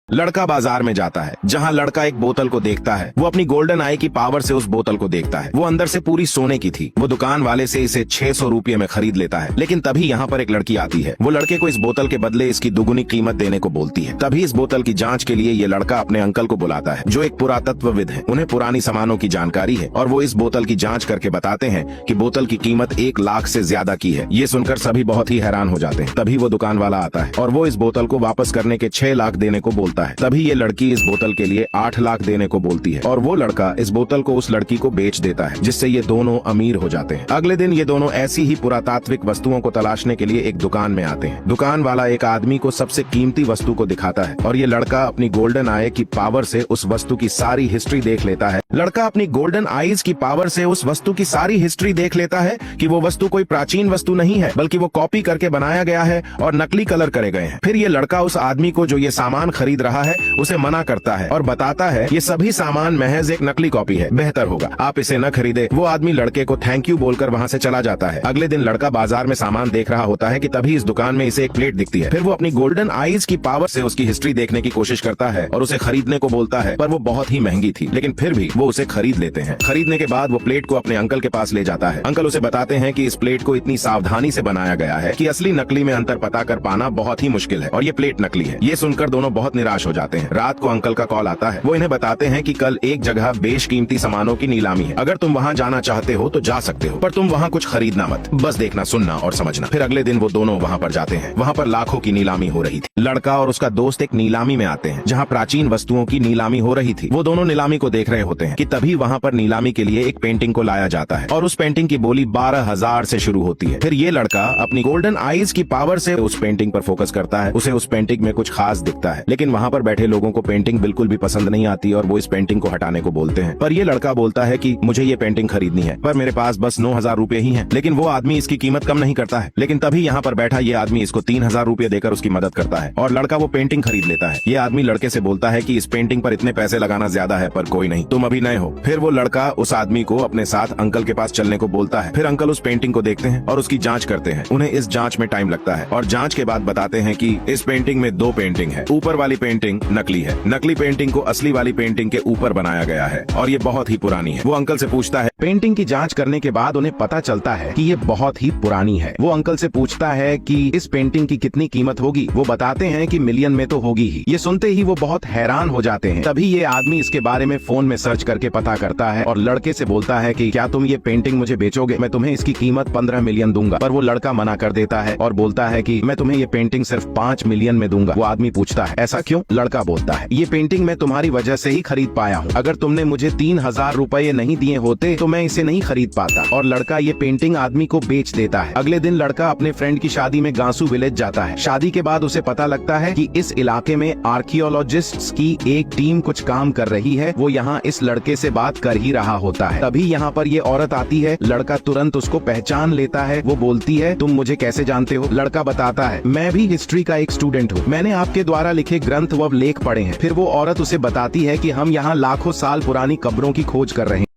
लड़का बाजार में जाता है, जहाँ लड़का एक बोतल को देखता है। वो अपनी गोल्डन आई की पावर से उस बोतल को देखता है। वो अंदर से पूरी सोने की थी। वो दुकान वाले से इसे 600 रुपये में खरीद लेता है। लेकिन तभी यहाँ पर एक लड़की आती है। वो लड़के को इस बोतल के बदले इसकी दुगुनी कीमत देने को बोलती है। तभी इस बोतल की जाँच के लिए ये लड़का अपने अंकल को बुलाता है, जो एक पुरातत्वविद है। उन्हें पुरानी सामानों की जानकारी है और वो इस बोतल की जाँच करके बताते हैं कि बोतल की कीमत 1 लाख से ज्यादा की है। ये सुनकर सभी बहुत ही हैरान हो जाते हैं। तभी वो दुकान वाला आता है और वो इस बोतल को वापस करने के 6 लाख देने को बोलता है। तभी ये लड़की इस बोतल के लिए 8 लाख देने को बोलती है और वो लड़का इस बोतल को उस लड़की को बेच देता है, जिससे ये दोनों अमीर हो जाते हैं। अगले दिन ये दोनों ऐसी ही पुरातात्विक वस्तुओं को तलाशने के लिए एक दुकान में आते हैं। दुकान वाला एक आदमी को सबसे कीमती वस्तु को दिखाता है और ये लड़का अपनी गोल्डन आई की पावर से उस वस्तु की सारी हिस्ट्री देख लेता है। लड़का अपनी गोल्डन आईज की पावर से उस वस्तु की सारी हिस्ट्री देख लेता है कि वो वस्तु कोई प्राचीन वस्तु नहीं है, बल्कि वो कॉपी करके बनाया गया है और नकली कलर करे गए हैं। फिर ये लड़का उस आदमी को जो ये सामान खरीद रहा है उसे मना करता है और बताता है ये सभी सामान महज एक नकली कॉपी है, बेहतर होगा आप इसे न खरीदे। वो आदमी लड़के को थैंक यू बोलकर वहाँ से चला जाता है। अगले दिन लड़का बाजार में सामान देख रहा होता है कि तभी इस दुकान में इसे एक प्लेट दिखती है। फिर वो अपनी गोल्डन आईज की पावर से उसकी हिस्ट्री देखने की कोशिश करता है और उसे खरीदने को बोलता है, पर वो बहुत ही महंगी थी। लेकिन फिर भी वो उसे खरीद लेते हैं। खरीदने के बाद वो प्लेट को अपने अंकल के पास ले जाता है। अंकल उसे बताते हैं कि इस प्लेट को इतनी सावधानी से बनाया गया है कि असली नकली में अंतर पता कर पाना बहुत ही मुश्किल है और ये प्लेट नकली है। ये सुनकर दोनों बहुत निराश हो जाते हैं। रात को अंकल का कॉल आता है। वो इन्हें बताते हैं कि कल एक जगह बेशकीमती सामानों की नीलामी है। अगर तुम वहाँ जाना चाहते हो तो जा सकते हो, पर तुम वहाँ कुछ खरीदना मत, बस देखना, सुनना और समझना। फिर अगले दिन वो दोनों वहाँ पर जाते हैं। वहाँ पर लाखों की नीलामी हो रही थी। लड़का और उसका दोस्त एक नीलामी में आते हैं जहाँ प्राचीन वस्तुओं की नीलामी हो रही थी। वो दोनों नीलामी को देख रहे होते हैं कि तभी वहाँ पर नीलामी के लिए एक पेंटिंग को लाया जाता है और उस पेंटिंग की बोली 12,000 से शुरू होती है। फिर ये लड़का अपनी गोल्डन आईज की पावर से उस पेंटिंग पर फोकस करता है। उसे उस पेंटिंग में कुछ खास दिखता है, लेकिन वहाँ पर बैठे लोगों को पेंटिंग बिल्कुल भी पसंद नहीं आती और वो इस पेंटिंग को हटाने को बोलते हैं। पर ये लड़का बोलता है कि मुझे ये पेंटिंग खरीदनी है, पर मेरे पास बस 9,000 रुपए ही हैं। लेकिन वो आदमी इसकी कीमत कम नहीं करता है। लेकिन तभी यहाँ पर बैठा ये आदमी इसको 3,000 रुपए देकर उसकी मदद करता है और लड़का वो पेंटिंग खरीद लेता है। ये आदमी लड़के से बोलता है कि इस पेंटिंग पर इतने पैसे लगाना ज्यादा है, पर कोई नहीं, तुम अभी नए हो। फिर वो लड़का उस आदमी को अपने साथ अंकल के पास चलने को बोलता है। फिर अंकल उस पेंटिंग को देखते हैं और उसकी जांच करते हैं। उन्हें इस जांच में टाइम लगता है और जांच के बाद बताते हैं कि इस पेंटिंग में 2 पेंटिंग है। ऊपर वाली पेंटिंग नकली है। नकली पेंटिंग को असली वाली पेंटिंग के ऊपर बनाया गया है और ये बहुत ही पुरानी है। वो अंकल से पूछता है। पेंटिंग की जांच करने के बाद उन्हें पता चलता है कि ये बहुत ही पुरानी है। वो अंकल से पूछता है कि इस पेंटिंग की कितनी कीमत होगी। वो बताते हैं कि मिलियन में तो होगी ही। ये सुनते ही वो बहुत हैरान हो जाते हैं। तभी ये आदमी इसके बारे में फोन में सर्च करके पता करता है और लड़के से बोलता है कि क्या तुम ये पेंटिंग मुझे बेचोगे, मैं तुम्हें इसकी कीमत 15 मिलियन दूंगा। पर वो लड़का मना कर देता है और बोलता है कि मैं तुम्हें ये पेंटिंग सिर्फ 5 मिलियन में दूंगा। वो आदमी पूछता है ऐसा क्यों? लड़का बोलता है ये पेंटिंग मैं तुम्हारी वजह से ही खरीद पाया हूँ। अगर तुमने मुझे 3,000 रुपए नहीं दिए होते तो मैं इसे नहीं खरीद पाता। और लड़का ये पेंटिंग आदमी को बेच देता है। अगले दिन लड़का अपने फ्रेंड की शादी में गांसू विलेज जाता है। शादी के बाद उसे पता लगता है कि इस इलाके में आर्कियोलॉजिस्ट्स की एक टीम कुछ काम कर रही है। वो यहाँ इस लड़के से बात कर ही रहा होता है। तभी यहाँ पर ये औरत आती है। लड़का तुरंत उसको पहचान लेता है। वो बोलती है तुम मुझे कैसे जानते हो? लड़का बताता है मैं भी हिस्ट्री का एक स्टूडेंट हूँ, मैंने आपके द्वारा लिखे ग्रंथ व लेख पढ़े हैं। फिर वो औरत उसे बताती है कि हम यहाँ लाखों साल पुरानी कब्रों की खोज कर रहे हैं।